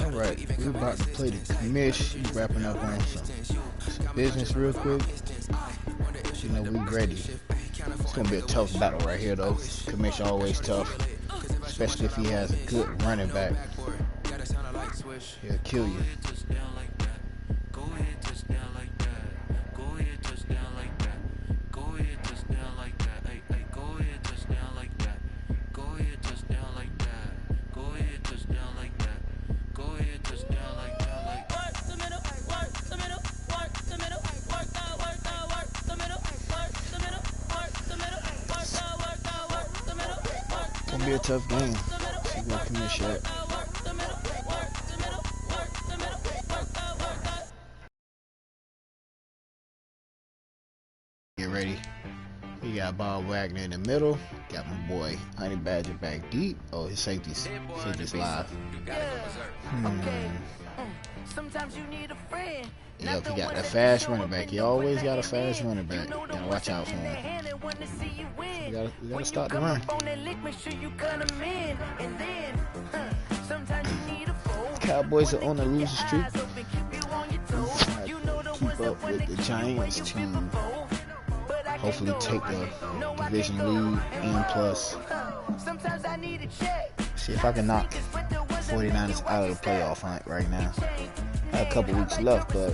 Alright, we're about to play the commish. Wrapping up on some business real quick. You know, we ready. It's gonna be a tough battle right here though. Commish always tough, especially if he has a good running back. He'll kill you. Gonna be a tough game. See what commish at. Get ready. We got Bob Wagner in the middle. Got my boy Honey Badger back deep. Oh, his safety's live. Sometimes you need a friend. Yep, he got a fast running back. He always got a fast running back. Gotta watch out for him. You gotta stop the run. Cowboys are on a losing streak. Keep up with the Giants to hopefully take the division lead and plus. See if I can knock 49ers out of the playoff hunt right now. Got a couple weeks left, but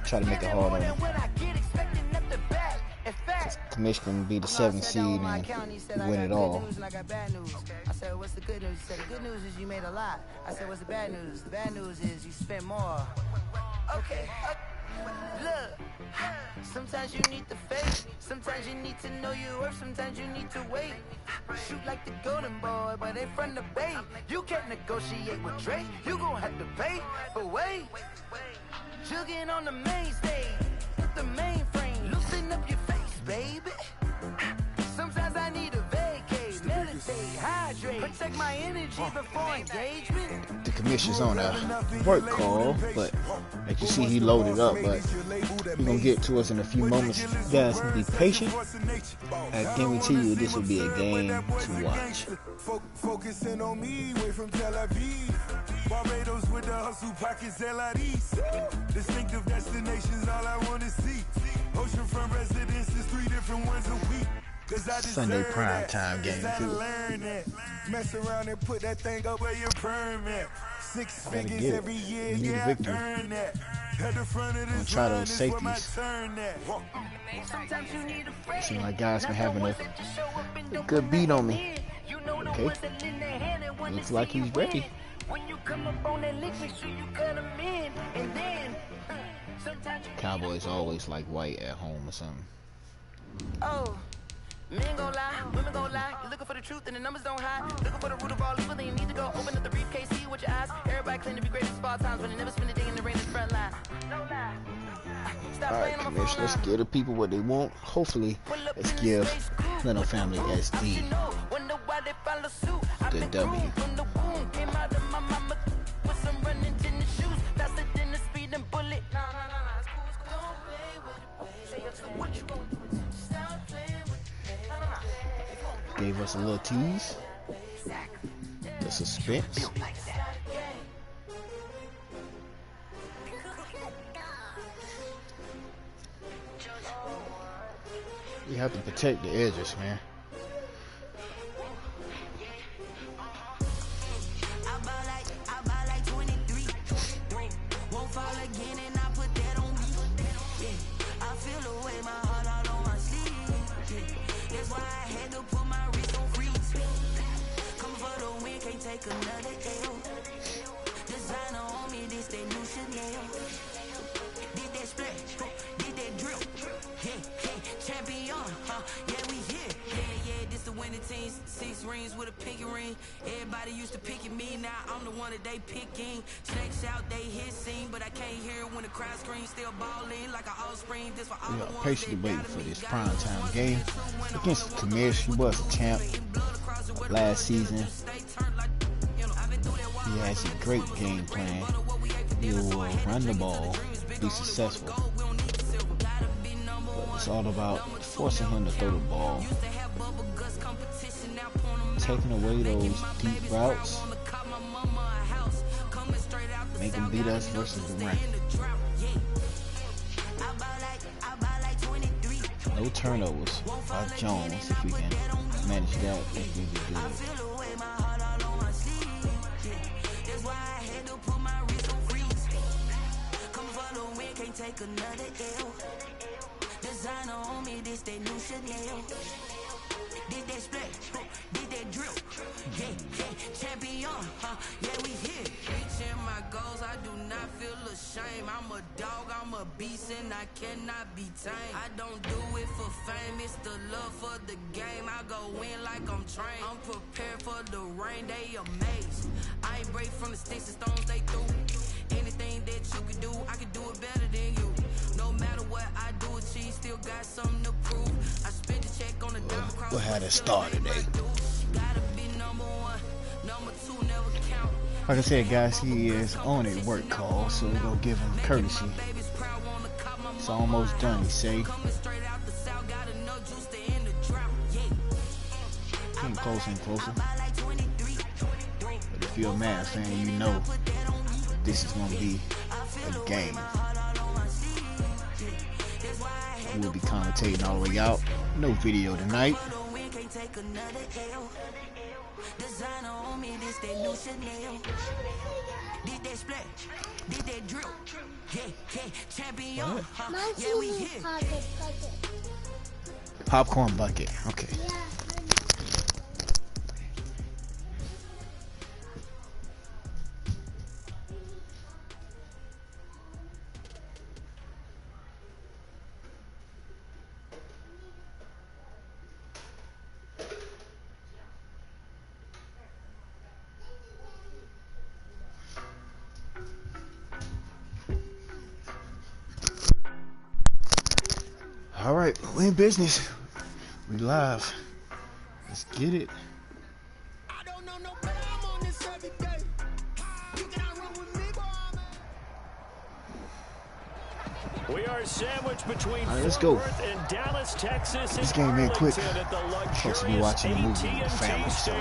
try to make it hard on them. Commish can be the 7th seed and win it all. I said, what's the good news? He said, the good news is you made a lot. I said, what's the bad news? The bad news is you spent more. Okay. Look, sometimes you need the faith. Sometimes you need to know your worth. Sometimes you need to wait. Shoot like the golden boy, but they from the bay. You can't negotiate with Drake. You gon' have to pay. But wait, jugging on the main stage, the mainframe, loosen up your face, baby. Sometimes I need a vacate, meditate, hydrate, protect my energy before engagement. The commission's on a work call, but as you see, he loaded up. But we're gonna get to us in a few moments. You guys can be patient. I guarantee you, this will be a game to watch. Focusing on me, way from Tel Aviv. Barbados with the hustle pockets, LIDs. Distinctive destinations, all I want to see. Oceanfront residences, 3 different ones a week. Sunday prime time game too. Mess around and put that thing up where your permit. 6 figures every year, need a victory. earn that. At the front of I'm the try those safeties. Seems like guys been having a good beat on me. Okay, looks like he's ready. Cowboys always like white at home or something. Oh. Men gon' lie, women gon' lie. You're looking for the truth and the numbers don't hide. Looking for the root of all evil, then you need to go open up the briefcase, see with your eyes. Everybody claim to be great at small times, but they never spend a day in the rain in the front line. No lie. Alright, Commish, let's give the people what they want. Hopefully, let's give Little Family SD the W. Gave us a little tease, the suspense. You have to protect the edges, man. Another L. Designer on me, this they new Chanel. Did that splash, did that drip. Champion, yeah, we here. Yeah, this the winning team. 6 rings with a pinky ring. Everybody used to picking me, now I'm the one that they picking. Snakes out, they hit scene, but I can't hear when the crowd screams. Still balling like an offspring. This for all the ones patiently waiting for this prime time game against the Commish. He was a champ last season. He has a great game plan. He will run the ball, be successful. But it's all about forcing him to throw the ball. Taking away those deep routes. Make him beat us versus the run. No turnovers by Jones. If we can manage that, I think we'll be good. Take another L. Designer on me, this that new Chanel. Did that split, did that drill. Yeah, champion, yeah, we here. Reaching my goals, I do not feel ashamed. I'm a dog, I'm a beast, and I cannot be tamed. I don't do it for fame, it's the love for the game. I go in like I'm trained. I'm prepared for the rain, they amazed. I ain't break from the sticks and stones they threw. Anything that you can do, I can do it better than you. No matter what I do, achieve, still got something to prove. I spent a check on the diamond cross. We'll have that start today. Gotta be number one, number two never count. Like I said, guys, he is on a work call, so we're gonna give him courtesy. It's almost done, he say. Getting closer and closer. But if you're a Madden fan, you know this is gonna be a game. We'll be commentating all the way out. No video tonight. Designer on me, this that new Chanel. Did that split, did that drill. Yeah, champion, yeah, we here. Popcorn bucket, okay. All right, we're in business. We live. Let's get it. I don't know no better. I'm on this every day. You cannot run with me, boy. We are sandwiched between right, let's go. Fort Worth and Dallas, Texas. This game ain't quick. At the Supposed to be watching a movie with the family, so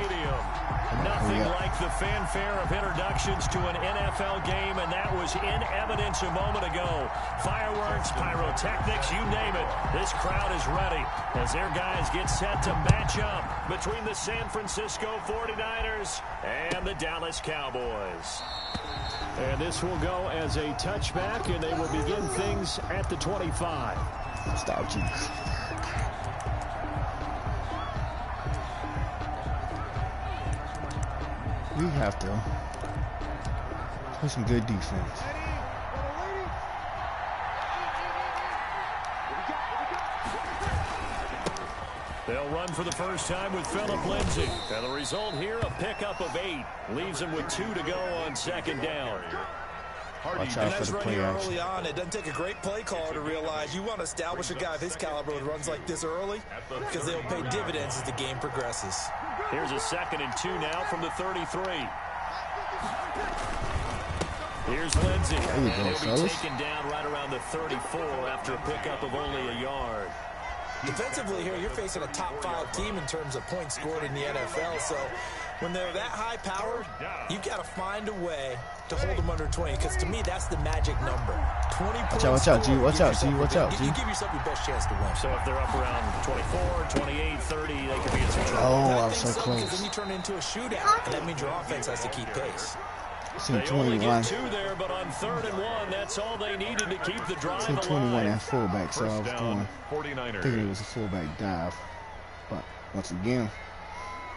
nothing like the fanfare of introductions to an NFL game, and that was in evidence a moment ago. Fireworks, pyrotechnics, you name it. This crowd is ready as their guys get set to match up between the San Francisco 49ers and the Dallas Cowboys. And this will go as a touchback, and they will begin things at the 25. Stop, Jesus. We have to play some good defense. They'll run for the first time with Phillip Lindsay. And the result here, a pickup of 8. Leaves them with 2 to go on second down. Watch out for the play action. Early on, it doesn't take a great play caller to realize you want to establish a guy of his caliber with runs like this early because they'll pay dividends as the game progresses. Here's a 2nd and 2 now from the 33. Here's Lindsay. There you go, He'll fellas. be taken down right around the 34 after a pickup of only a yard. Defensively here, you're facing a top 5 team in terms of points scored in the NFL, so when they're that high powered, you've got to find a way to hold them under 20, because to me, that's the magic number. 20 points. Watch out, G. Watch out, G. Watch out, G. You give yourself your best chance to win. So if they're up around 24, 28, 30, they could be in some trouble. Oh, I I was think so so, because close. then you turn it into a shootout, and that means your offense has to keep pace. Seen They only 21. get 2 there, but on 3rd and 1, that's all they needed to keep the drive Seen alive. 21 at fullback, so I was going. 49ers. Thinking it was a fullback dive, but once again,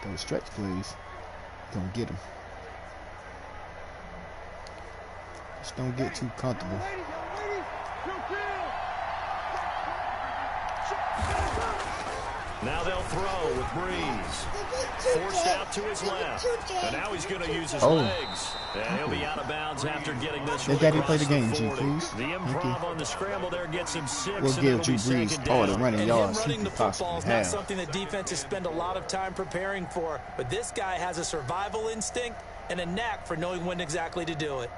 those stretch plays don't get them. Just don't get too comfortable. Now they'll throw with Breeze. Forced out to his left. And now he's going to use his legs. And he'll be out of bounds after getting this one. Let Daddy play the game, G, 40. please. The improv on the scramble there gets him 6. We'll and give it'll Drew be Brees second all the down. running And him yards he running could the football possibly is not have. something that defenses spend a lot of time preparing for, but this guy has a survival instinct and a knack for knowing when exactly to do it.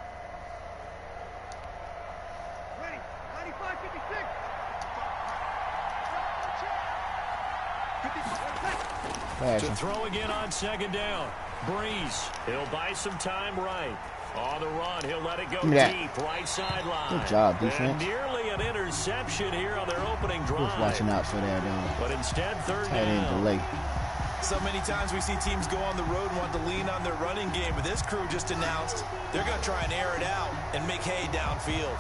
Ready, 95, 56. To throw again on 2nd down. Breeze, he'll buy some time right. On the run, he'll let it go deep, right sideline. Good job, defense. And nearly an interception here on their opening drive. Just watching out for that. But instead, third down. Delay. So many times we see teams go on the road and want to lean on their running game, but this crew just announced they're going to try and air it out and make hay downfield.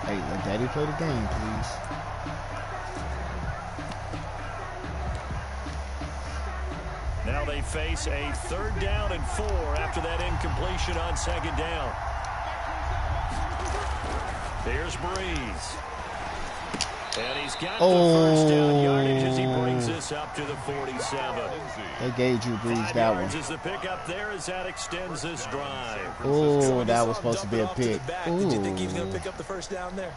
Hey, let Daddy play the game, please. Now they face a 3rd down and 4 after that incompletion on 2nd down. Here's Breeze. And he's got the first down yardage as he brings this up to the 47. They gave you Breeze that one. Is the pickup there as that extends this drive. Oh, that was supposed to be a pick. Did you think he was going to pick up the first down there?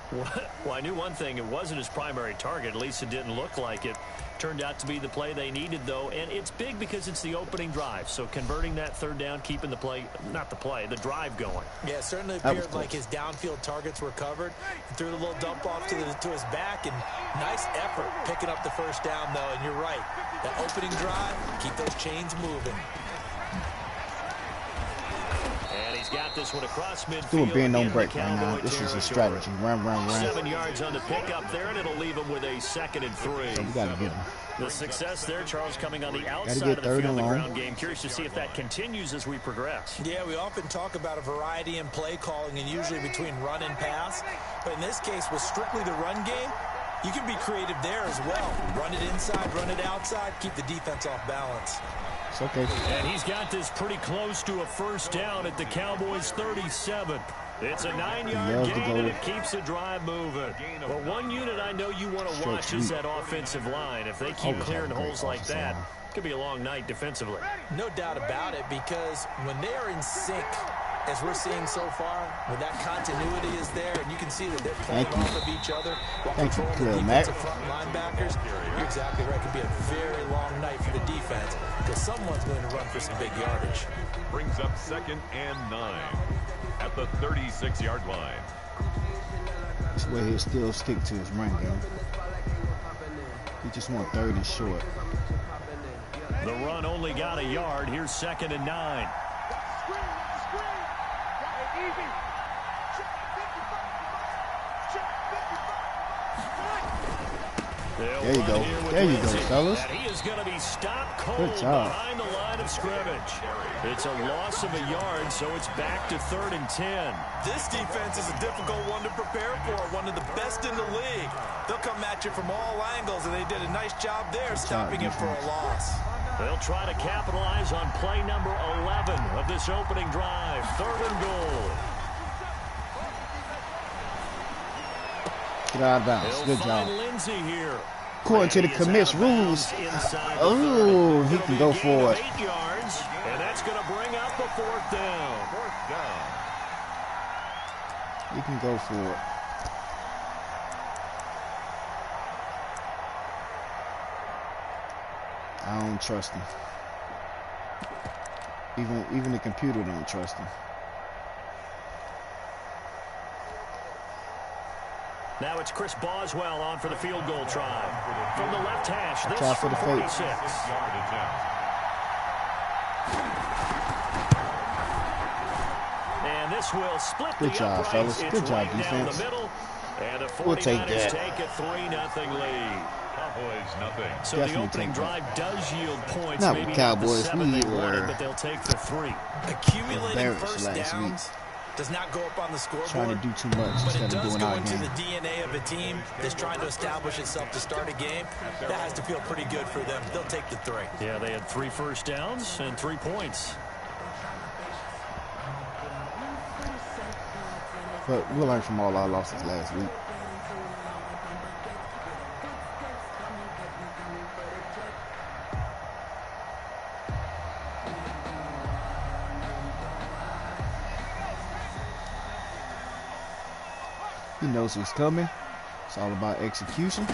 Well, I knew one thing. It wasn't his primary target. At least it didn't look like it. Turned out to be the play they needed, though, and it's big because it's the opening drive. So converting that 3rd down, keeping the play, not the play, the drive going. Yeah, it certainly appeared like his downfield targets were covered. He threw the little dump off to his back, and nice effort picking up the first down, though. And you're right, that opening drive, keep those chains moving. And he's got this one across midfield. Do a bend, don't break right now. This is a strategy. Run. 7 yards on the pickup there, and it'll leave him with a 2nd and 3. So we got to get him. The success there, Charles, coming on the outside of the field, the ground game. Curious to see if that continues as we progress. Yeah, we often talk about a variety in play calling and usually between run and pass. But in this case, with strictly the run game, you can be creative there as well. Run it inside, run it outside, keep the defense off balance. It's okay. And he's got this pretty close to a first down at the Cowboys' 37. It's a 9-yard gain, and it keeps the drive moving. Well, one unit I know you want to watch is that offensive line. If they keep clearing holes like that, it could be a long night defensively. No doubt about it, because when they are in sync, as we're seeing so far, when that continuity is there, and you can see that they're playing off of each other while controlling the defensive front linebackers, you're exactly right. It could be a very long night for the defense because someone's going to run for some big yardage. Brings up 2nd and 9 at the 36-yard line. This way he'll still stick to his run game. He just want 3rd and short. The run only got a yard. Here's 2nd and 9. There you go. There you go, fellas. And he is going to be stopped cold behind the line of scrimmage. It's a loss of a yard, so it's back to 3rd and 10. This defense is a difficult one to prepare for, one of the best in the league. They'll come at you from all angles, and they did a nice job there stopping him for a loss. They'll try to capitalize on play number 11 of this opening drive. 3rd and goal. Get out of bounds. Good job. Lindsay here. According to the commit's rules, oh, he can go for it. 8 yards, and that's going to bring up a 4th down. He can go for it. I don't trust him. Even the computer don't trust him. Now it's Chris Boswell on for the field goal try. From the left hash, this try for the 46. And this will split Good the job, uprights. fellas. It's Good job, right down defense. the middle. And the 49ers We'll take that. take a 3-0 lead. Cowboys nothing. So Definitely the opening take drive does yield points. Not Maybe with Cowboys. not the 7 We they wanted, were but they'll take the 3. Accumulating first last downs does not go up on the scoreboard. Trying to do too much but instead it of does doing go our into game. the DNA of a team that's trying to establish itself to start a game. That has to feel pretty good for them. They'll take the 3. Yeah, they had 3 first downs and 3 points. But we'll learn from all our losses last week. He knows what's coming. It's all about execution.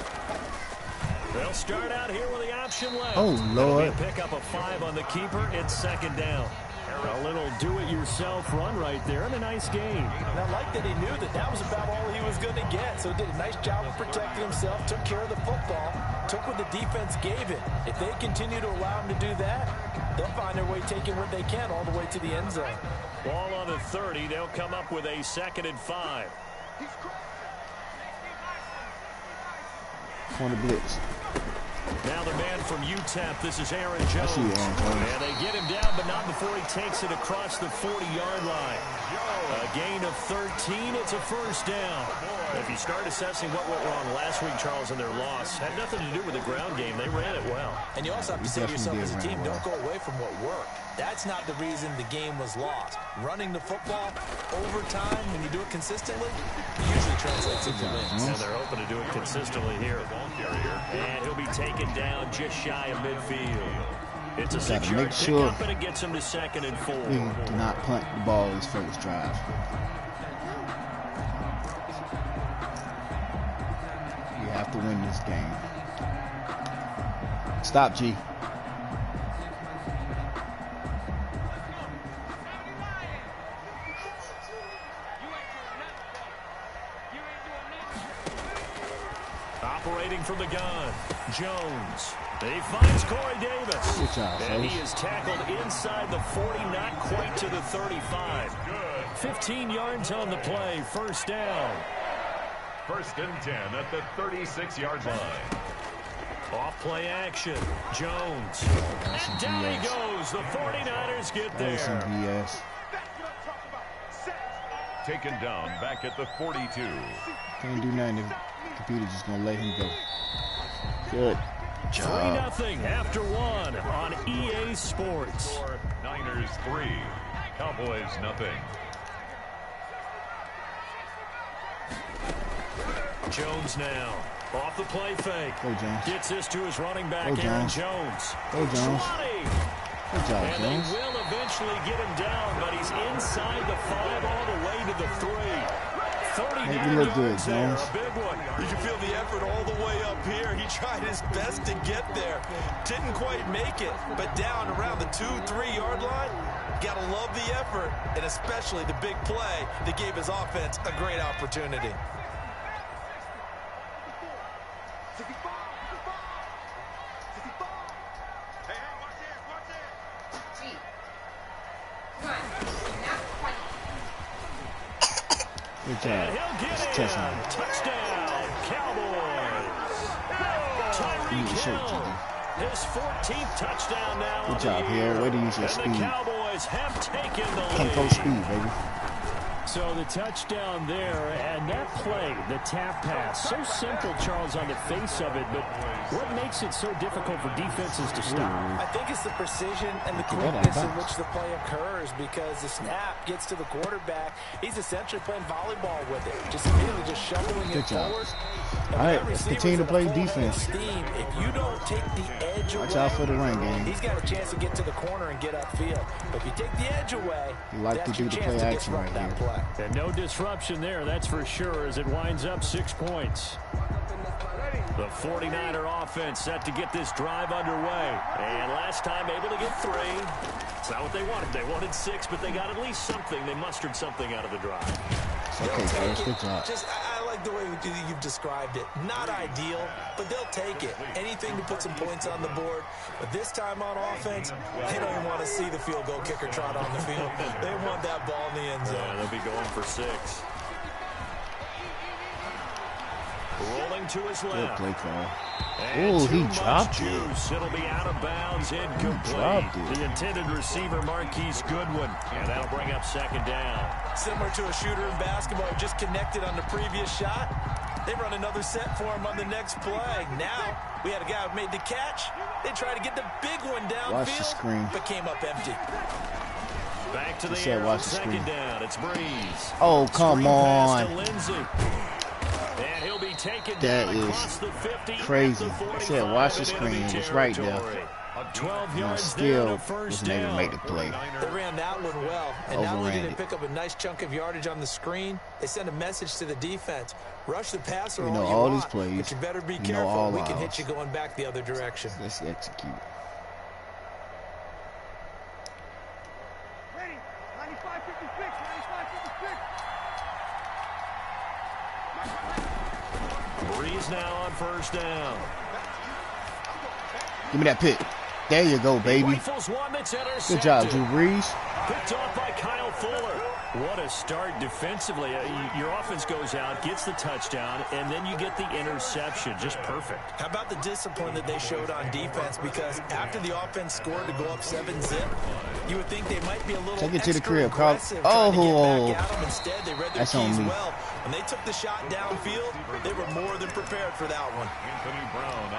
They'll start out here with the option left. Oh, Lord. That'll be a pick up a 5 on the keeper. It's 2nd down. A little do-it-yourself run right there and a nice game. And I like that he knew that that was about all he was going to get. So he did a nice job of protecting himself, took care of the football, took what the defense gave him. If they continue to allow him to do that, they'll find their way taking what they can all the way to the end zone. Ball on the 30. They'll come up with a 2nd and 5. Corner blitz. Now the man from UTEP, this is Aaron Jones. And they get him down, but not before he takes it across the 40-yard line. A gain of 13. It's a first down. If you start assessing what went wrong last week, Charles, in their loss, had nothing to do with the ground game. They ran it well. And you also have to say to yourself as a team, don't go away from what worked. That's not the reason the game was lost. Running the football over time, when you do it consistently, it usually translates into wins. And they're hoping to do it consistently here. And he'll be taken down just shy of midfield. It's a 6-yard pickup, and it gets him to 2nd and 4. Do not punt the ball his first drive. You have to win this game. Stop, G. Operating from the gun, Jones. He finds Corey Davis. Good job, and he is tackled inside the 40, not quite to the 35. 15 yards on the play, first down. 1st and 10 at the 36-yard line. Off play action, Jones. And down he goes. The 49ers get there. Taken down back at the 42. Can't do nothing. The computer's just going to let him go. Good job. 3-0 after 1 on EA Sports. Niners 3, Cowboys nothing. Jones now. Off the play fake. Go, Jones. Gets this to his running back, Go, Aaron Jones. Jones. Go, Jones. 20. Good job, And Jones. they will eventually get him down, but he's inside the 5 all the way to the 3. 39 look good, yards there, Jones. a big one. You can feel the effort all the way up here. He tried his best to get there. Didn't quite make it, but down around the 2-3 yard line, gotta love the effort, and especially the big play that gave his offense a great opportunity. Good job. And he'll get in. Touchdown, Cowboys. Tyreek Hill, his 14th touchdown now. Good job, Hill. Way to use your speed. And the Cowboys have taken the lead. Tempo speed, baby. So the touchdown there, and that play, the tap pass, so simple, Charles, on the face of it, but what makes it so difficult for defenses to stop? I think it's the precision and the quickness in which the play occurs, because the snap gets to the quarterback. He's essentially playing volleyball with it, just immediately just shoveling it forward. All right, let's continue to play defense. Steam, if you don't take the edge away, watch out for the run game. He's got a chance to get to the corner and get upfield. But if you take the edge away, you like to do the play action right here. Play. And no disruption there, that's for sure, as it winds up 6 points. The 49er offense set to get this drive underway. And last time able to get 3. It's not what they wanted. They wanted 6, but they got at least something. They mustered something out of the drive. Okay, guys, good job. I like the way you've described it. Not ideal, but they'll take it. Anything to put some points on the board. But this time on offense, they don't even want to see the field goal kicker trot on the field. They want that ball in the end zone. Yeah, they'll be going for 6. Rolling to his left. Good play call. Oh, he dropped it. It'll be out of bounds, incomplete. The intended receiver, Marquise Goodwin. And that'll bring up 2nd down. Similar to a shooter in basketball, just connected on the previous shot. They run another set for him on the next play. Now, we had a guy who made the catch. They tried to get the big one downfield, but came up empty. Back to the air on 2nd down. It's Breeze. Oh, come on. And he'll be taken that is the 50 crazy. I said watch the screen. It's right there. 12 yards still wasn't able to make the play. They ran that one well. And not only did they pick up a nice chunk of yardage on the screen, they sent a message to the defense. Rush the passer all you want, these plays, but you better be careful. We can hit you going back the other direction. Let's execute. Breeze now on 1st down. Give me that pick. There you go, baby. Good job, Drew Brees. Picked off by Kyle Fuller. What a start defensively. Your offense goes out, gets the touchdown, and then you get the interception. Just perfect. How about the discipline that they showed on defense? Because after the offense scored to go up 7-zip, you would think they might be a little take it to the crib, Carl. Oh, instead, they read their that's on keys me. well. When they took the shot downfield, they were more than prepared for that one.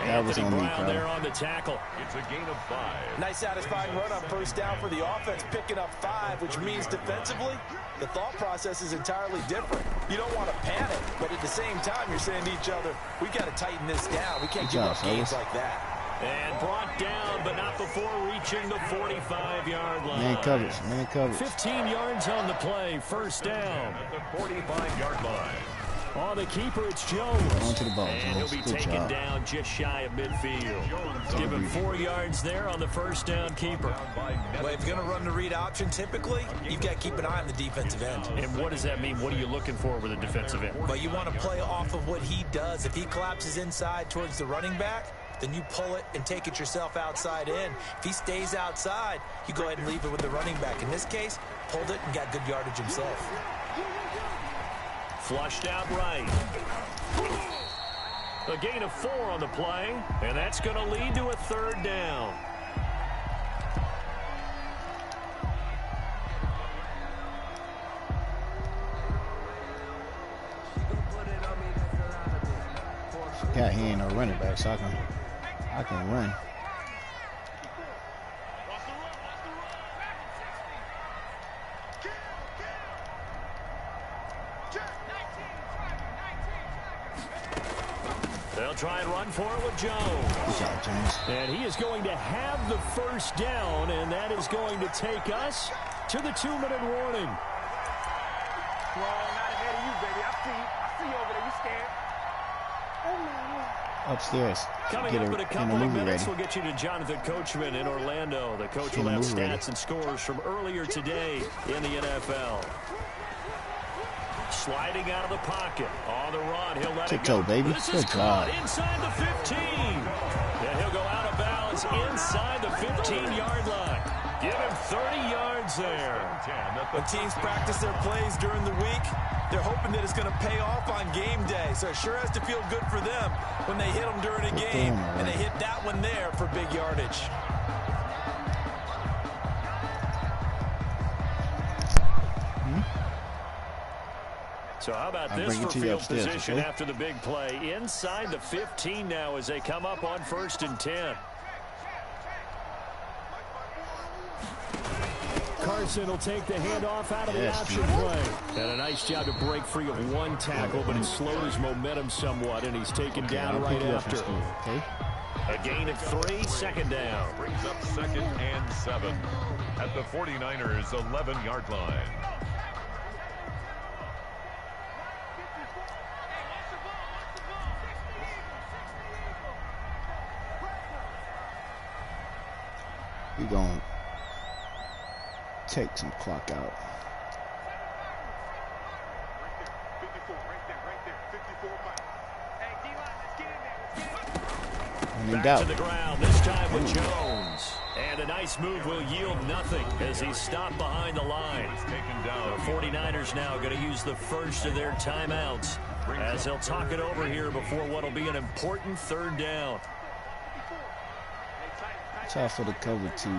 That was on me, Brown there on the tackle. It's a gain of 5. Nice satisfying run on first down for the offense, picking up 5, which means defensively, the thought process is entirely different. You don't want to panic, but at the same time, you're saying to each other, we got to tighten this down. We can't give up games like that. And brought down, but not before reaching the 45-yard line. Man coverage. 15 yards on the play, first down. At the 45-yard line. On the keeper, it's Jones. On to the ball, and he'll be Good taken job. down just shy of midfield. Give him 4 yards there on the first down keeper. Well, if you're going to run the read option, typically, you've got to keep an eye on the defensive end. And what does that mean? What are you looking for with a defensive end? Well, you want to play off of what he does. If he collapses inside towards the running back, then you pull it and take it yourself outside in. If he stays outside, you go ahead and leave it with the running back. In this case, pulled it and got good yardage himself. Flushed out right. A gain of 4 on the play, and that's going to lead to a third down. Got he ain't no running back, so I can run. They'll try and run for it with Jones. Good job, Jones. And he is going to have the first down, and that is going to take us to the 2-minute warning. Well, not ahead of you, baby. I see you over there. You scared? Upstairs. Coming up in a couple of minutes, we'll get you to Jonathan Coachman in Orlando. The coach will have stats and scores from earlier today in the NFL. Sliding out of the pocket. On the run, he'll let it go. Baby. This is caught inside the 15. And he'll go out of bounds inside the 15-yard line. Give him 30 yards there. When teams practice their plays during the week, they're hoping that it's going to pay off on game day. So it sure has to feel good for them when they hit them during a game. And they hit that one there for big yardage. So how about this for field position after the big play? Inside the 15 now as they come up on 1st and 10. Carson will take the handoff out of the option play. And a nice job to break free of one tackle, but it slowed his momentum somewhat, and he's taken down right after. A gain of 3, second down. Brings up 2nd and 7 at the 49ers' 11-yard line. We're going to take some clock out. 54, right there. 54. Hey, D-line, let's get in there. Back to the ground, this time with Jones. And a nice move will yield nothing as he's stopped behind the line. The 49ers now going to use the first of their timeouts as they'll talk it over here before what will be an important third down. Try for the cover 2.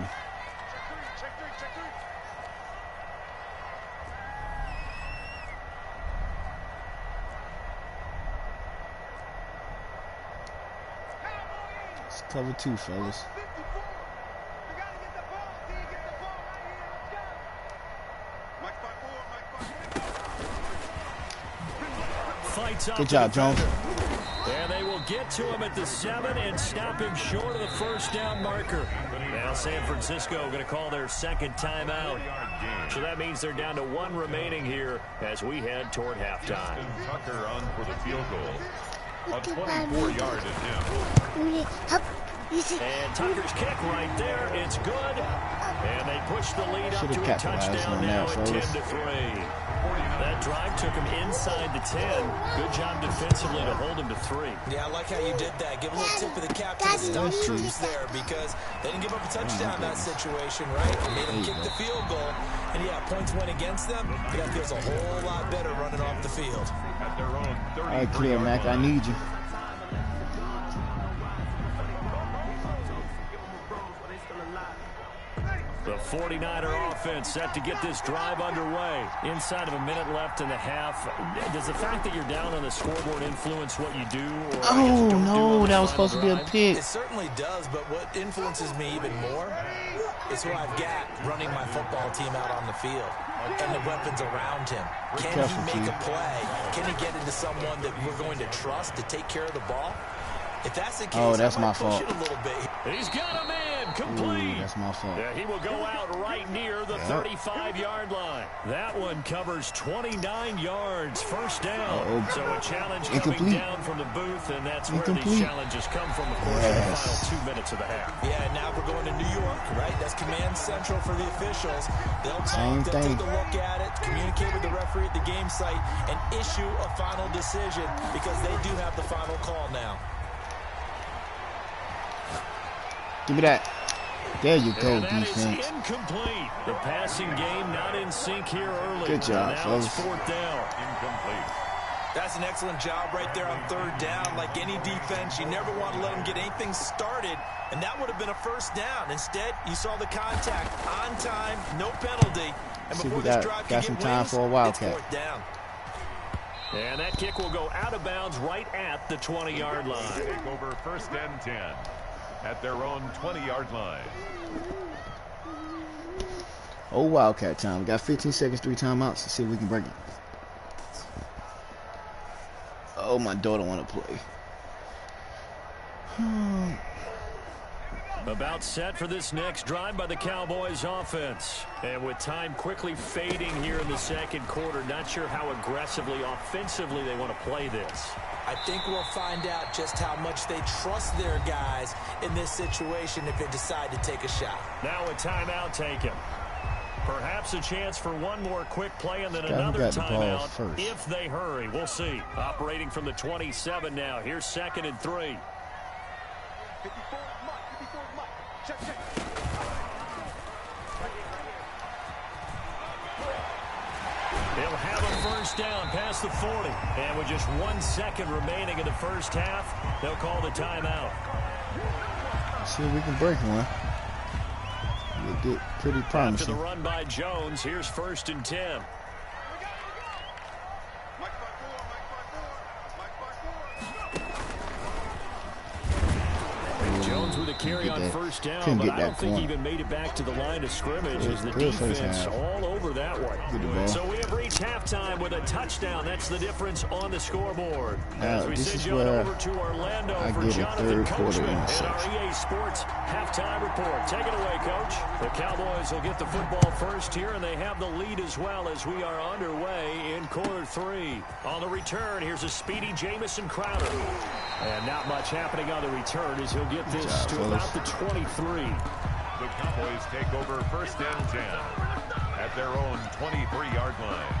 It's cover 2, fellas. Good job, Jones. And they will get to him at the 7 and stop him short of the first down marker. Now San Francisco going to call their second timeout. So that means they're down to 1 remaining here as we head toward halftime. Tucker on for the field goal. A 24-yard attempt. And Tucker's kick right there. It's good. And they push the lead up to a capitalized touchdown on now that, at fellas. 10-3. That drive took him inside the 10. Good job defensively to hold him to 3. Yeah, I like how you did that. Give a little tip of the cap to the stump troops there because they didn't give up a touchdown in that situation, right? They made them kick the field goal. And, yeah, points went against them. But that feels a whole lot better running off the field. At their own 33 All right, clear, Mac. I need you. The 49er offense set to get this drive underway. Inside of a minute left in the half. Does the fact that you're down on the scoreboard influence what you do? Or Oh, no, that was supposed to be a pick. It certainly does, but what influences me even more is who I've got running my football team out on the field and the weapons around him. Can he make a play? Can he get into someone that we're going to trust to take care of the ball? If that's the case, that's I my might push fault. it a little bit. He's got a man complete. Ooh, that's my fault. Yeah, he will go out right near the 35-yard line. That one covers 29 yards, first down. So a challenge coming down from the booth, and that's where these challenges come from, of course, in the final 2 minutes of the half. Yeah, and now we're going to New York, right? That's command central for the officials. They'll talk, they'll take a look at it, communicate with the referee at the game site, and issue a final decision because they do have the final call now. Give me that. There you go, and that defense. is incomplete. The passing game not in sync here early. Good job, now fellas. it's 4th down. Incomplete. That's an excellent job right there on 3rd down. Like any defense, you never want to let them get anything started, and that would have been a first down. Instead, you saw the contact on time, no penalty. And See, before we this drive got some time for a Wildcat. It's 4th down. And that kick will go out of bounds right at the 20-yard line. Take over 1st and 10 at their own 20-yard line. Oh, Wildcat time. We got 15 seconds, 3 timeouts. Let's see if we can break it. Oh, my daughter want to play. About set for this next drive by the Cowboys offense. And with time quickly fading here in the second quarter, not sure how aggressively, offensively they want to play this. I think we'll find out just how much they trust their guys in this situation if they decide to take a shot. Now a timeout taken. Perhaps a chance for one more quick play and then another timeout if they hurry. We'll see. Operating from the 27 now. Here's 2nd and 3. They'll have a first down past the 40. And with just 1 second remaining in the first half, they'll call the timeout. Let's see if we can break one. It did pretty promising. After the run by Jones, here's 1st and 10. Jones with a carry on first down, but I don't think he even made it back to the line of scrimmage as the defense all over that one. So we have reached halftime with a touchdown. That's the difference on the scoreboard. As we send you over to Orlando for Jonathan Coachman and our EA Sports halftime report. Take it away, Coach. The Cowboys will get the football first here, and they have the lead as well as we are underway in quarter 3. On the return, here's a speedy Jamison Crowder. And not much happening on the return as he'll get this to about the 23. The Cowboys take over 1st and 10 at their own 23-yard line.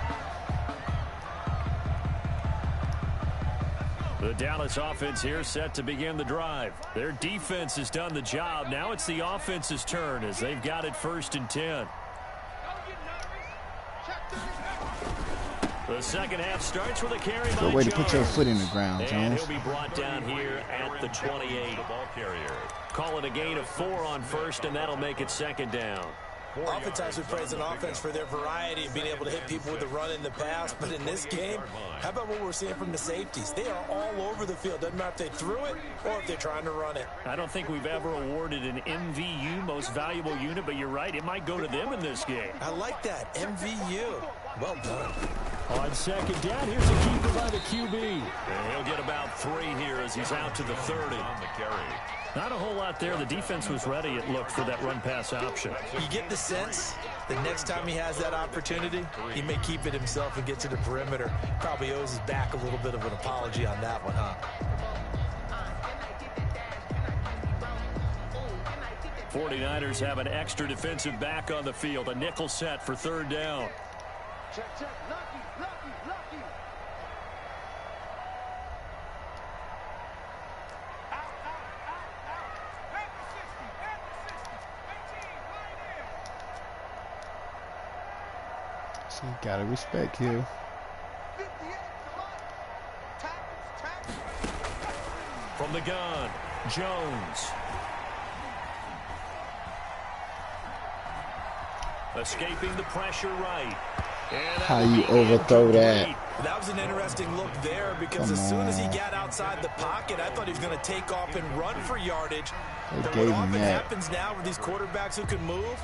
The Dallas offense here set to begin the drive. Their defense has done the job. Now it's the offense's turn as they've got it 1st and 10. The second half starts with a carry by Jones. Good way to put your foot in the ground, Jones. And he'll be brought down here at the 28. The ball carrier. Call it a gain of 4 on first, and that'll make it 2nd down. Oftentimes we praise an offense for their variety of being able to hit people with the run in the pass, but in this game, how about what we're seeing from the safeties? They are all over the field. Doesn't matter if they threw it or if they're trying to run it. I don't think we've ever awarded an MVU, most valuable unit, but you're right, it might go to them in this game. I like that, MVU. Well done. On 2nd down, here's a keeper by the QB. And he'll get about 3 here as he's out to the 30. On the carry. Not a whole lot there. The defense was ready, it looked, for that run-pass option. You get the sense the next time he has that opportunity, he may keep it himself and get to the perimeter. Probably owes his back a little bit of an apology on that one, huh? 49ers have an extra defensive back on the field. A nickel set for third down. Check, check. Lucky, lucky, lucky. Out, out, out, out. Back to 60, back to 60. 18, right there. So you gotta respect here. 58, come on. Tackles, tackles. From the gun, Jones. Escaping the pressure right. How you overthrow that? That was an interesting look there because as soon as he got outside the pocket, I thought he was going to take off and run for yardage. But what often happens now with these quarterbacks who can move,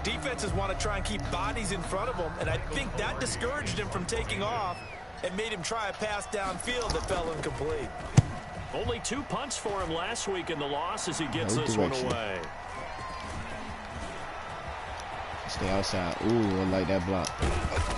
defenses want to try and keep bodies in front of them, and I think that discouraged him from taking off and made him try a pass downfield that fell incomplete. Only 2 punts for him last week in the loss as he gets this one away. Stay outside. Ooh, I like that block.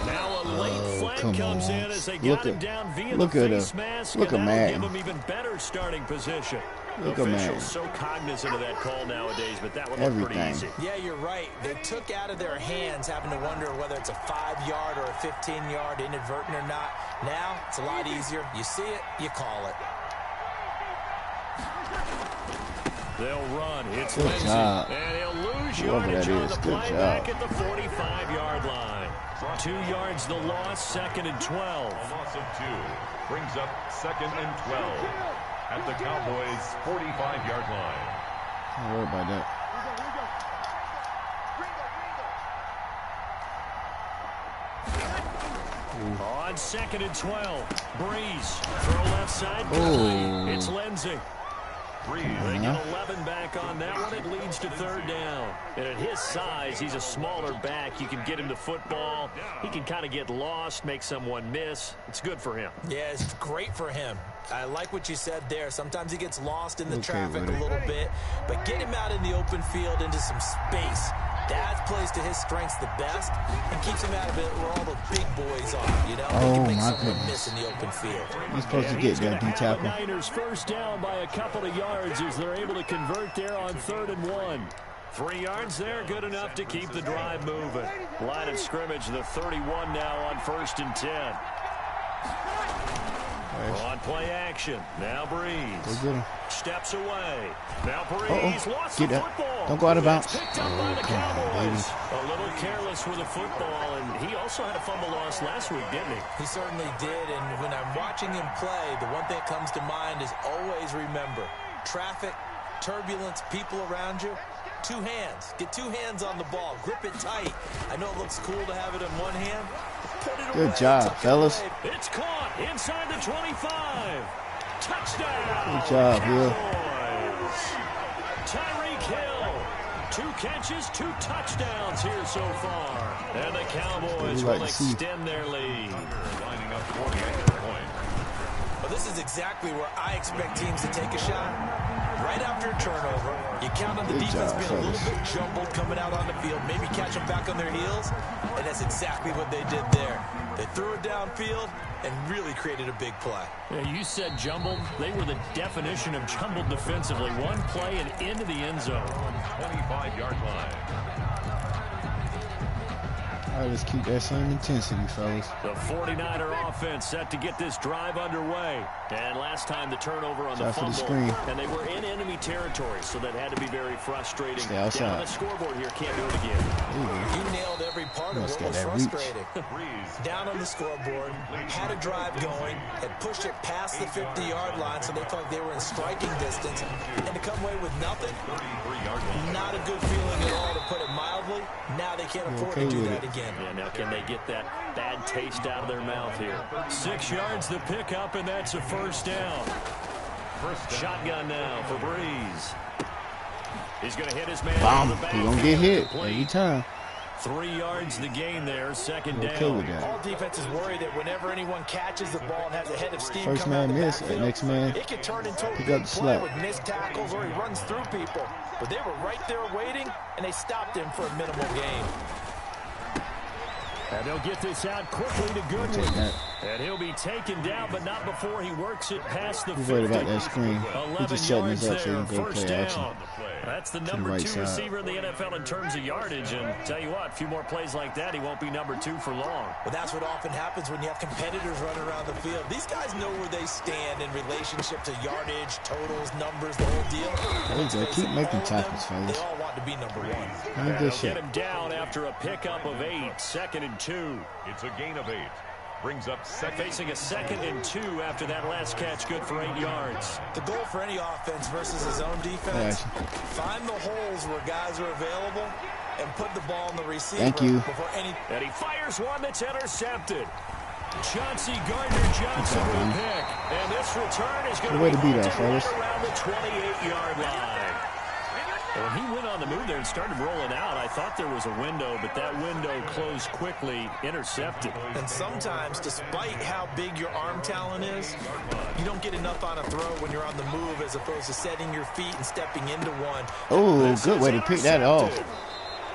Now a late flag comes in as they got him down via the face mask. Look at Madden. Give him even better starting position. Look at Madden. Officials so cognizant of that call nowadays, but that one looked pretty easy. Yeah, you're right. They took out of their hands having to wonder whether it's a 5-yard or a 15-yard inadvertent or not. Now it's a lot easier. You see it, you call it. They'll run. It's Good Lindsay. job. And he'll lose Whoever yardage that on is, the good play job. back at the 45-yard line. 2 yards the loss, 2nd and 12. A loss of 2 brings up 2nd and 12 at the Cowboys' 45-yard line. Don't worry about that. On 2nd and 12, Breeze throw left side. It's Lindsay. They get 11 back on that one. It leads to 3rd down. And at his size, he's a smaller back. You can get him the football. He can kind of get lost, make someone miss. It's good for him. Yeah, it's great for him. I like what you said there. Sometimes he gets lost in the traffic a little bit, but get him out in the open field into some space. That plays to his strengths the best and keeps him out of it where all the big boys are, you know? He can make someone miss in the open field. You're supposed to get that D-tackle. Niners first down by a couple of yards as they're able to convert there on 3rd and 1. 3 yards there, good enough to keep the drive moving. Line of scrimmage, the 31 now on 1st and 10. On play action. Now Breeze. Steps away. Now Breeze lost the football. Don't go out of bounds. Picked up by the Cowboys. A little careless with the football, and he also had a fumble loss last week, didn't he? He certainly did, and when I'm watching him play, the one thing that comes to mind is always remember, traffic, turbulence, people around you, 2 hands. Get 2 hands on the ball. Grip it tight. I know it looks cool to have it in one hand. Put it away. Good job, fellas. It's caught inside the 25. Touchdown. Good job, Will. Tyreek Hill. 2 catches, 2 touchdowns here so far. And the Cowboys will extend their lead. Lining up for the extra point. Well, this is exactly where I expect teams to take a shot. Right after a turnover, you count on the defense being a little bit jumbled coming out on the field, maybe catch them back on their heels, and that's exactly what they did there. They threw it downfield and really created a big play. Yeah, you said jumbled. They were the definition of jumbled defensively. One play and into the end zone. 25-yard line. All right, let's keep that same intensity, fellas. The 49er offense set to get this drive underway. And last time the turnover on the fumble. And they were in enemy territory, so that had to be very frustrating. Stay outside. Down on the scoreboard here, can't do it again. You nailed every part of what was frustrating. Down on the scoreboard, had a drive going, had pushed it past the 50-yard line, so they thought they were in striking distance. And to come away with nothing, not a good feeling at all, to put it mildly. Now they can't afford to do that again. Yeah, now can they get that bad taste out of their mouth here? 6 yards the pickup, and that's a first down. Shotgun now for Breeze. He's going to hit his man. Bomb. He's going to get hit every time. 3 yards the gain there, 2nd down. All defenses worry that whenever anyone catches the ball and has a head of steam first man miss, next man it can turn into a pick big up the play slack. with missed tackles or he runs through people. But they were right there waiting, and they stopped him for a minimal gain. And they'll get this out quickly to Goodwin. And he'll be taken down, but not before he works it past the 50. He's worried about that screen. He's just setting yards us up so he there, can go first play action. down. That's the To the number right 2 side. receiver in the NFL in terms of yardage. And tell you what, a few more plays like that, he won't be number 2 for long. But that's what often happens when you have competitors running around the field. These guys know where they stand in relationship to yardage, totals, numbers, the whole deal. There you go. Keep making tackles, They fellas. all want to be number 1. Give me They'll good get shit. him down after a pickup of 8, 2nd and 2. It's a gain of 8. Brings up second. Facing a 2nd and 2 after that last catch, good for 8 yards. The goal for any offense versus his own defense, find the holes where guys are available and put the ball in the receiver. Thank you. Before any. And he fires one that's intercepted. Chauncey Gardner-Johnson with a pick. And this return is going to Way be to beat us, right fellas. around the 28-yard line. When he went on the move there and started rolling out, I thought there was a window, but that window closed quickly, intercepted. And sometimes, despite how big your arm talent is, you don't get enough on a throw when you're on the move as opposed to setting your feet and stepping into one. Oh, good way to pick that off.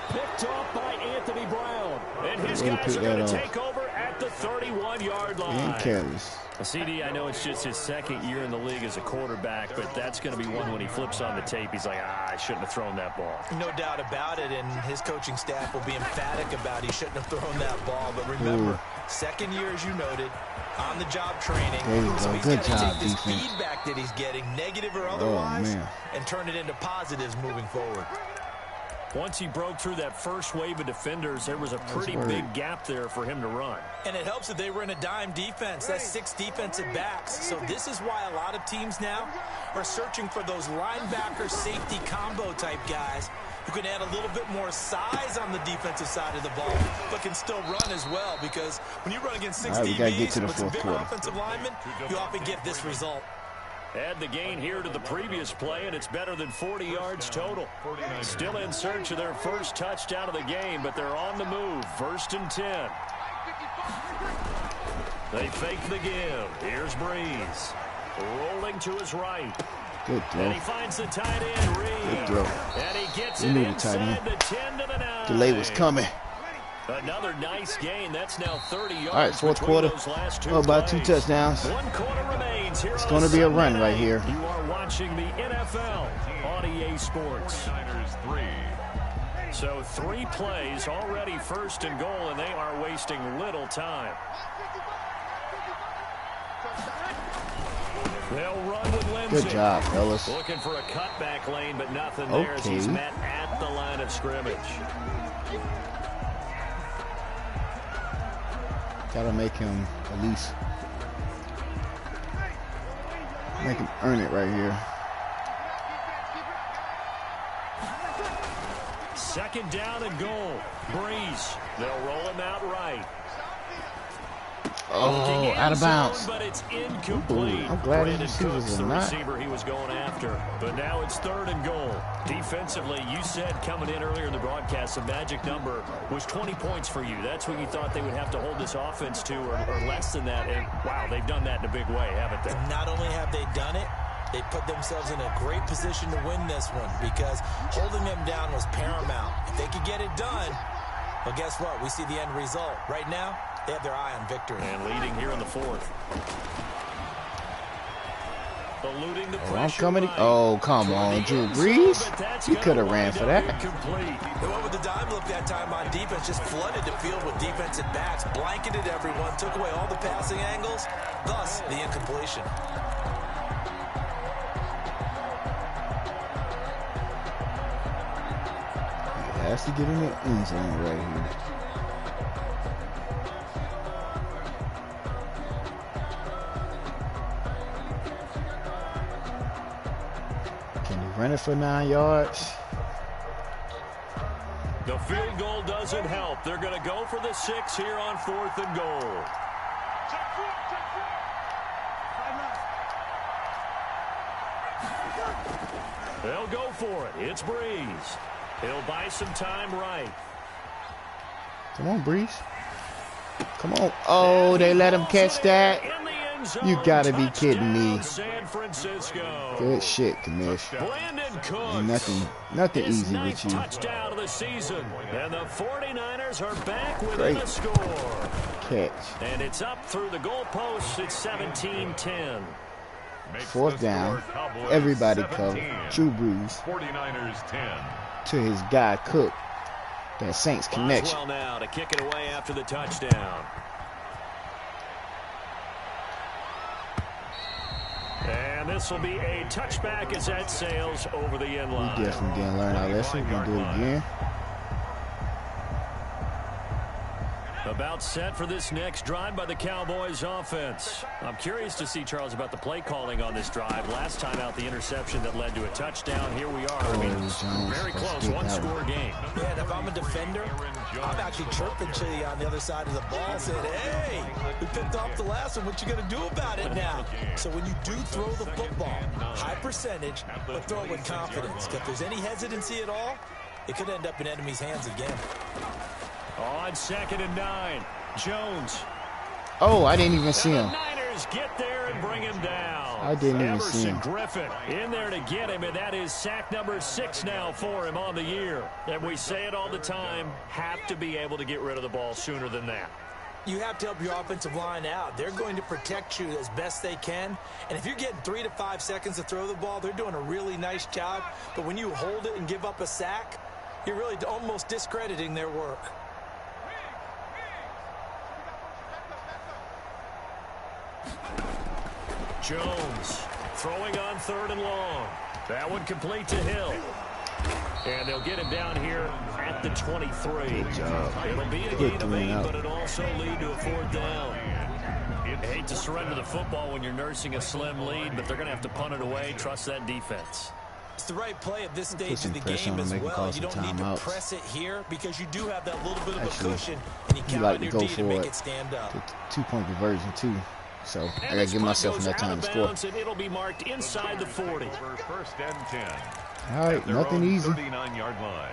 Picked off by Anthony Brown. And his Way to guys pick are going that to off. take over at the 31-yard line. And careless. CD, I know it's just his 2nd year in the league as a quarterback, but that's going to be one when he flips on the tape. He's like, I shouldn't have thrown that ball. No doubt about it, and his coaching staff will be emphatic about he shouldn't have thrown that ball. But remember, 2nd year, as you noted, on-the-job training. There you So go. he's Good got to job, take this defense. feedback that he's getting, negative or otherwise, man. and turn it into positives moving forward. Once he broke through that first wave of defenders, there was a pretty big gap there for him to run. And it helps that they were in a dime defense. That's 6 defensive backs. So this is why a lot of teams now are searching for those linebacker safety combo type guys who can add a little bit more size on the defensive side of the ball, but can still run as well. Because when you run against 6 All right, we gotta get to DBs the with some fourth bigger quarter. offensive linemen, you often get this result. Add the gain here to the previous play, and it's better than 40 yards total. Still in search of their first touchdown of the game, but they're on the move. 1st and 10. They fake the give. Here's Breeze. Rolling to his right. Good throw. And he finds the tight end, Reed. Good throw. And he gets We it knew the tight inside end. the 10 to the 9. Delay was coming. Another nice gain. That's now 30 yards. All right, fourth between quarter. those last 2 Oh, about 2 plays. touchdowns. 1 quarter remains here. It's on gonna be a run Sunday right night. here. You are watching the NFL on EA Sports. 49ers 3. So 3 plays already 1st and goal, and they are wasting little time. They'll run with Lindsay. Good job, fellas. Looking for a cutback lane, but nothing there as he's Okay. met at the line of scrimmage. Gotta make him at least make him earn it right here. 2nd down and goal. Breeze. They'll roll him out right. Oh, out of bounds. But it's incomplete. Ooh, I'm glad Brandon his receivers Cooks, are the not. receiver he was going after. But now it's 3rd and goal. Defensively, you said coming in earlier in the broadcast, the magic number was 20 points for you. That's what you thought they would have to hold this offense to, or less than that. And, wow, they've done that in a big way, haven't they? And not only have they done it, they put themselves in a great position to win this one because holding them down was paramount. If they could get it done, well, guess what? We see the end result. Right now, they have their eye on victory. And leading here in the 4th. Eluding the Oh, I'm pressure coming. right. Oh, come on, Drew Brees. You could have ran for that. Incomplete. They went with the dime look that time on defense, just flooded the field with defensive backs, blanketed everyone, took away all the passing angles, thus the incompletion. He has to get in the end zone right here. Can he run it for 9 yards? The field goal doesn't help. They're going to go for the 6 here on 4th and goal. They'll go for it. It's Breeze. He'll buy some time right. Come on, Breeze. Come on. Oh, they let him catch that. In the end zone, You gotta be kidding me. touchdown, San Francisco. Good shit, Commish. Brandon Cooks. Ain't nothing His easy 9th with you. touchdown of the season. And the 49ers are back within Great. a score. catch. And it's up through the goalposts. It's 17-10. Fourth down. Everybody covered. Drew Brees 49ers 10. to his guy Cook. That Saints connection. Boswell now to kick it away after the touchdown. And this will be a touchback as that sails over the end line. We definitely didn't learn our lesson. We're going to do it again. About set for this next drive by the Cowboys offense. I'm curious to see, Charles, about the play calling on this drive. Last time out, the interception that led to a touchdown. Here we are. I mean, very close, one-score game. Yeah, and if I'm a defender, I'm actually chirping to you on the other side of the ball, saying, hey, we picked off the last one. What you going to do about it now? So when you do throw the football, high percentage, but throw it with confidence. If there's any hesitancy at all, it could end up in enemy's hands again. On 2nd and 9, Jones. Oh, I didn't even see him. The Niners get there and bring him down. I didn't even see him. Griffin in there to get him, and that is sack number 6 now for him on the year. And we say it all the time, have to be able to get rid of the ball sooner than that. You have to help your offensive line out. They're going to protect you as best they can. And if you're getting 3 to 5 seconds to throw the ball, they're doing a really nice job. But when you hold it and give up a sack, you're really almost discrediting their work. Jones throwing on 3rd and long. That one complete to Hill. And they'll get him down here at the 23. Good job. It'll be a gain of 8, but it'll also lead to a 4th down. I hate to surrender the football when you're nursing a slim lead, but they're going to have to punt it away. Trust that defense. It's the right play at this stage of the game as well. You don't need to press it here because you do have that little bit of a cushion, and you count on your D to make it stand up. 2-point conversion, too. So I got to give myself enough time to score. And it'll be marked inside the 40. First and 10. All right, nothing easy. 39-yard line.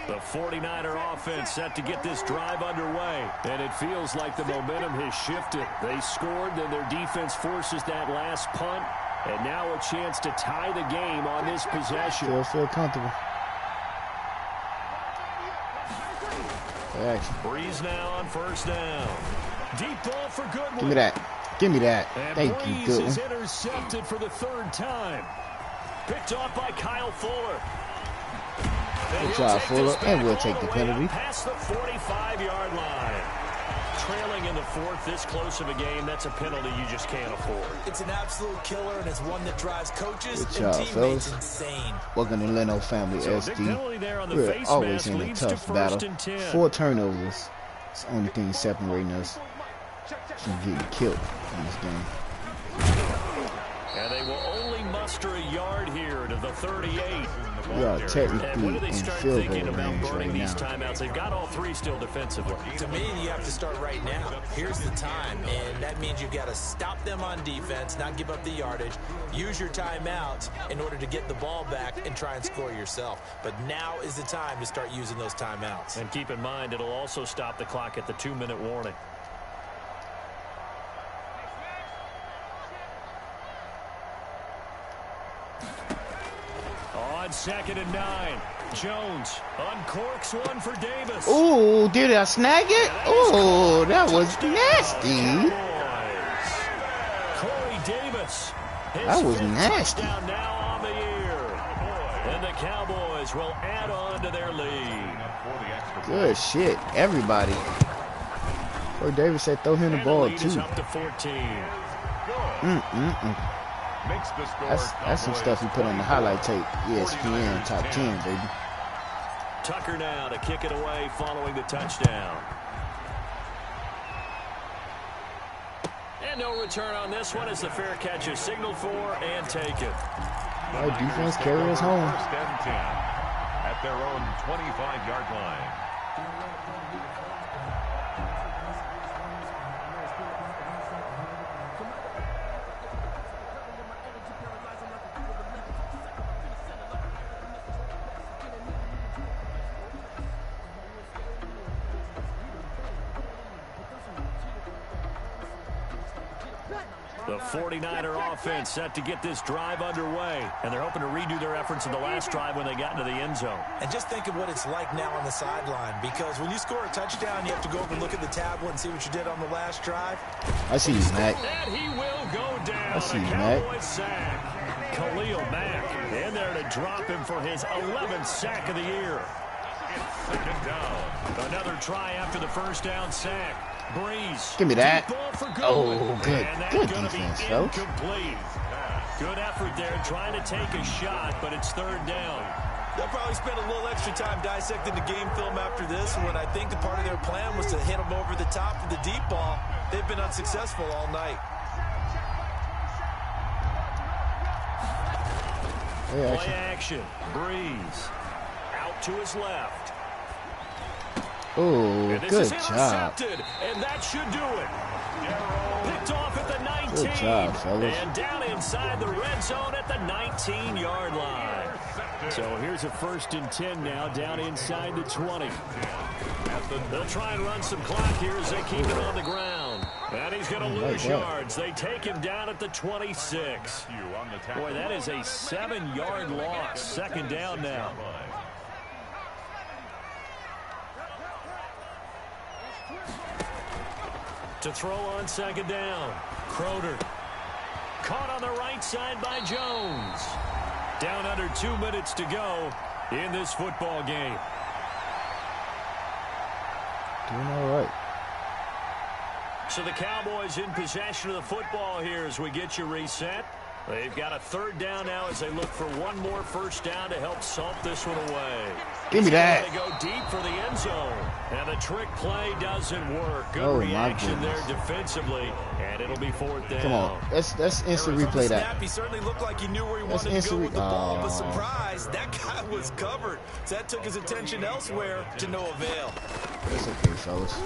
The 49er offense set to get this drive underway. And it feels like the momentum has shifted. They scored, then their defense forces that last punt. And now a chance to tie the game on this possession. Still feel comfortable. Breeze now on 1st down. Deep ball for Goodwin. Give me that. Give me that. And Thank Breeze you, Goodwin. is intercepted for the 3rd time. Picked off by Kyle Fuller. Good job, Fuller. And we'll take the penalty. Past the 45-yard line. Trailing in the 4th, this close of a game, that's a penalty you just can't afford. It's an absolute killer, and it's one that drives coaches Good job, and teammates fellas. insane. Welcome to Leno Family SD. We're always in a tough battle. 4 turnovers. It's the only thing separating us from getting killed in this game. And they will only muster a yard here to the 38. We are technically in field goal range right these now. timeouts? They've got all 3 still defensively. To me, you have to start right now. Here's the time, and that means you've got to stop them on defense, not give up the yardage, use your timeouts in order to get the ball back and try and score yourself. But now is the time to start using those timeouts. And keep in mind, it'll also stop the clock at the 2-minute warning. On 2nd and 9, Jones uncorks one for Davis. Ooh, did I snag it? Ooh, that was nasty. Corey Davis. That was nasty. Down now on the year. And the Cowboys will add on to their lead. Good shit, everybody. Corey Davis said throw him the ball lead too. is up to 14. That's some stuff we put on the highlight tape. ESPN top 10, baby. Tucker now to kick it away following the touchdown. And no return on this one as the fair catch is signaled for and taken. Our defense carry us home. First and 10 at their own 25-yard line. The 49er offense set to get this drive underway, and they're hoping to redo their efforts in the last drive when they got into the end zone. And just think of what it's like now on the sideline, because when you score a touchdown, you have to go over and look at the tablet and see what you did on the last drive. I see you, Mac. And he will go down. I see you, Cowboy sack. Khalil Mack in there to drop him for his 11th sack of the year. Second down. Another try after the first down sack. Breeze. Give me that. Oh, good. Good defense, folks. Incomplete. Good effort there trying to take a shot, but it's third down. They'll probably spend a little extra time dissecting the game film after this when I think the part of their plan was to hit them over the top for the deep ball. They've been unsuccessful all night. Play action. Breeze. Out to his left. Oh, good job. And that should do it. Picked off at the 19. Good job, fellas. And down inside the red zone at the 19-yard line. So here's a 1st and 10 now, down inside the 20. They'll try and run some clock here as they keep it on the ground. And he's going to lose yards. They take him down at the 26. Boy, that is a 7-yard loss. Second down now. To throw on second down. Croder. Caught on the right side by Jones. Down under 2 minutes to go in this football game. Doing all right. So the Cowboys in possession of the football here as we get you reset. They've got a third down now as they look for one more first down to help salt this one away. Give me that. They go deep for the end zone. And the trick play doesn't work. Good reaction there defensively. And it'll be fourth down. Come on. Let's instant replay that. He certainly looked like he knew where he wanted to go with the ball, but surprise, that guy was covered. So that took his attention elsewhere to no avail. It's okay, fellas.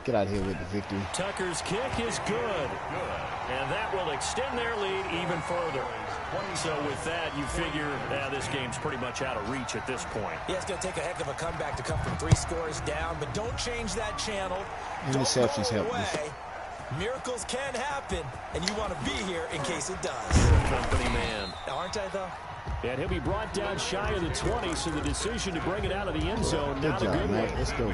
Get out of here with the victory. Tucker's kick is good. And that will extend their lead even further. So with that, you figure this game's pretty much out of reach at this point. Yeah, it's going to take a heck of a comeback to come from 3 scores down, but don't change that channel. Interceptions help this. Miracles can happen, and you want to be here in case it does. Company man. Aren't I, though? And he'll be brought down shy of the 20, so the decision to bring it out of the end zone, not a good one. Let's go.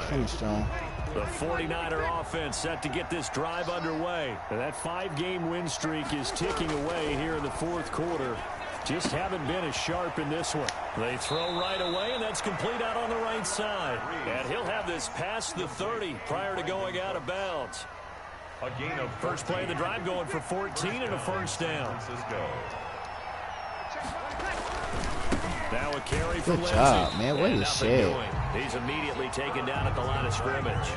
Finish strong. The 49er offense set to get this drive underway. And that 5-game win streak is ticking away here in the fourth quarter. Just haven't been as sharp in this one. They throw right away, and that's complete out on the right side. And he'll have this past the 30 prior to going out of bounds. A gain of first play of the drive going for 14 and a first down. Now a carry for Lindsay. Good job, man. What a shit. He's immediately taken down at the line of scrimmage.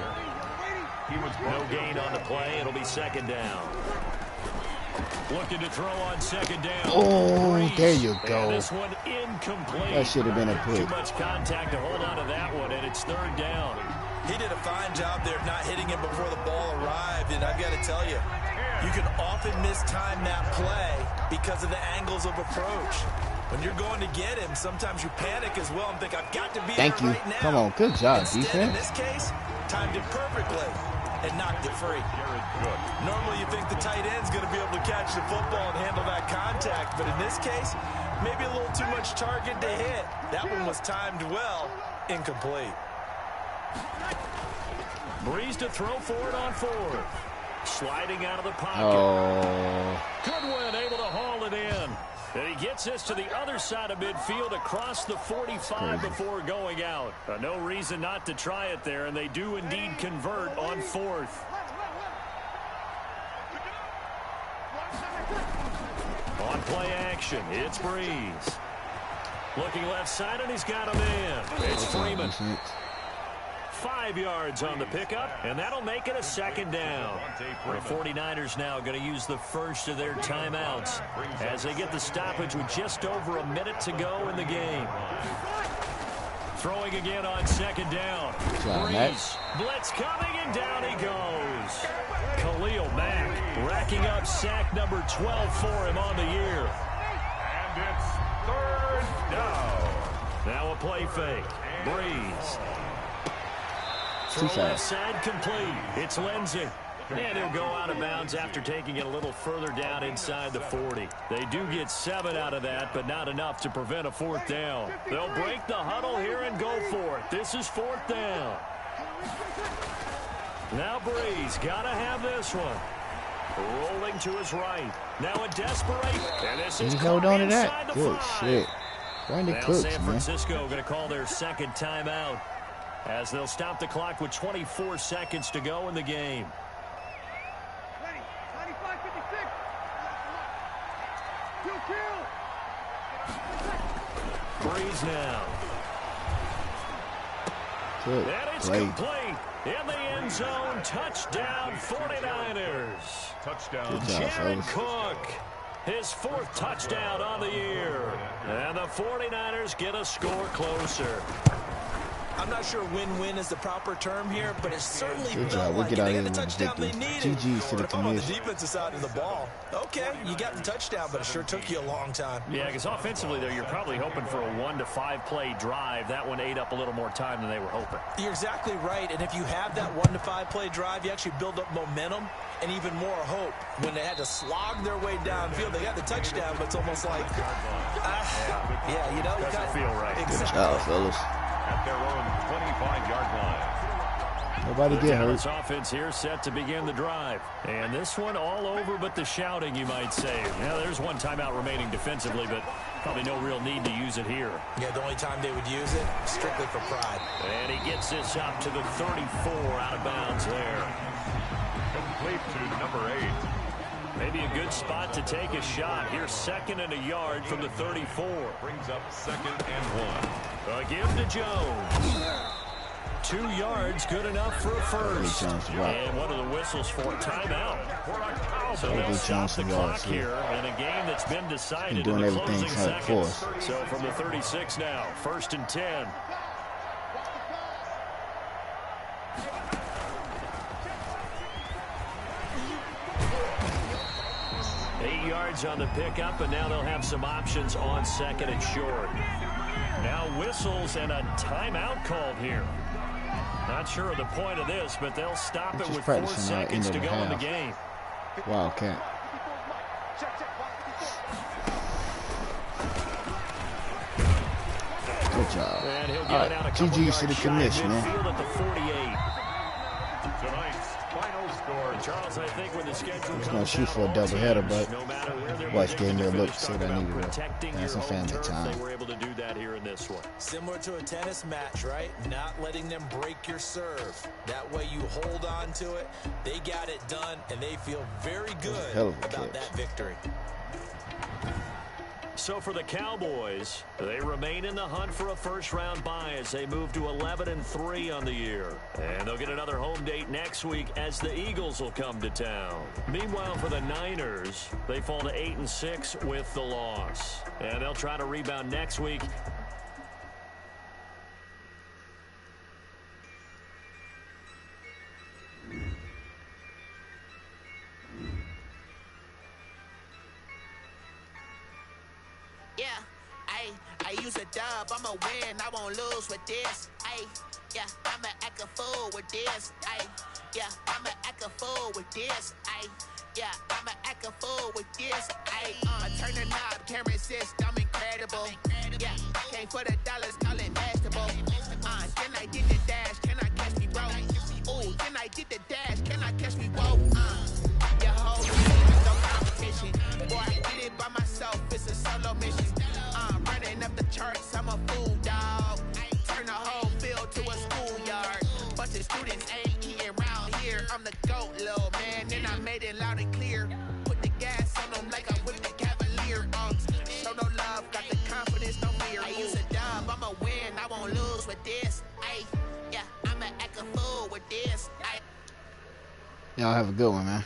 No gain on the play. It'll be second down. Looking to throw on second down. Oh, there you go. And this one incomplete. That should have been a pick. Too much contact to hold on to that one, and it's third down. He did a fine job there of not hitting him before the ball arrived, and I've got to tell you, you can often mistime that play because of the angles of approach. When you're going to get him, sometimes you panic as well and think, I've got to be there right now. Come on, good job, Instead, defense. in this case, timed it perfectly and knocked it free. Normally you think the tight end's going to be able to catch the football and handle that contact, but in this case, maybe a little too much target to hit. That one was timed well, incomplete. Breeze to throw for it on fourth. Sliding out of the pocket. Oh. Goodwin able to haul it in. And he gets this to the other side of midfield across the 45 before going out. No reason not to try it there, and they do indeed convert on fourth. On play action, it's Breeze. Looking left side, and he's got a man. It's Freeman. 5 yards on the pickup, and that'll make it a second down. The 49ers now going to use the first of their timeouts as they get the stoppage with just over a minute to go in the game. Throwing again on second down. Breeze. Blitz coming, and down he goes. Khalil Mack racking up sack number 12 for him on the year. And it's third down. Now a play fake. Breeze. Throw left side complete. It's Lindsay. And he'll go out of bounds after taking it a little further down inside the 40. They do get 7 out of that, but not enough to prevent a 4th down. They'll break the huddle here and go for it. This is 4th down. Now Breeze got to have this one. Rolling to his right. Now a desperation. And this is he held on to that. the Good 5. shit. Randy Cooks, San man. Francisco going to call their 2nd timeout as they'll stop the clock with 24 seconds to go in the game. 95-56. Breeze now. Good And it's play. complete. In the end zone, touchdown 49ers. Touchdown. Good job, Jared fellas. Cook, his 4th touchdown on the year. And the 49ers get a score closer. I'm not sure win-win is the proper term here, but it certainly Good felt job. We'll like get it. out They here got the with the touchdown they victory. needed. GG's to the But I'm on the commission. defensive side of the ball. Okay, you got the touchdown, but it sure took you a long time. Yeah, because offensively, though, you're probably hoping for a 1 to 5 play drive. That one ate up a little more time than they were hoping. You're exactly right, and if you have that 1 to 5 play drive, you actually build up momentum and even more hope. When they had to slog their way downfield, they got the touchdown, but it's almost like, yeah, you know, you Doesn't got feel right. Good exactly. job, fellas. At their own 25-yard line. Nobody get hurt. Dallas offense here set to begin the drive. And this one all over but the shouting, you might say. Now, there's one timeout remaining defensively, but probably no real need to use it here. Yeah, the only time they would use it, strictly for pride. And he gets this up to the 34 out of bounds there. Complete to number 8. Maybe a good spot to take a shot. Here's 2nd and a yard from the 34. Brings up 2nd and 1. A give to Jones. 2 yards, good enough for a first. And what are the whistles for? Timeout. So they'll stop the clock here in a game that's been decided in the closing seconds. So from the 36 now, 1st and 10. On the pickup, and now they'll have some options on 2nd and short. Now whistles and a timeout called here. Not sure of the point of this, but they'll stop it with 4 seconds to go in the game. Wildcat. Good job. And he'll All get it right, out a couple GG's to the yards shy commission, man. midfield at the 48. Tonight's final score. Charles, I think when the schedule He's comes gonna shoot out, for a doubleheader, but no matter where they're Watch predicted game to there look, finish, said talk I about needed to protecting have some your own family turf. time. They were able to do that here in this one. Similar to a tennis match, right? Not letting them break your serve. That way you hold on to it. They got it done, and they feel very good hell of a about catch. that victory. So for the Cowboys, they remain in the hunt for a first-round bye as they move to 11-3 on the year. And they'll get another home date next week as the Eagles will come to town. Meanwhile, for the Niners, they fall to 8-6 with the loss. And they'll try to rebound next week. I use a dub, I'ma win, I won't lose with this. Yeah, I'ma act a fool with this. Yeah, I'ma act a fool with this. Yeah, I'ma act a fool with this. I turn the knob, can't resist, I'm incredible. Yeah, came for the dollars, call it vegetable. Then I did the dash, can I catch me, bro? Ooh, then I did the dash, can I catch me, whoa? Your whole team is no competition. Boy, I did it by myself, it's a solo mission. Running up the charts, I'm a fool, dog. Turn the whole field to a schoolyard. Bunch of students ain't eating round here. I'm the GOAT, little man, and I made it loud and clear. Put the gas on them like I'm with the Cavalier. Show no love, got the confidence, no fear. I use a dub, I'ma win, I won't lose with this. Yeah, I'ma act a fool with this. Y'all have a good one, man.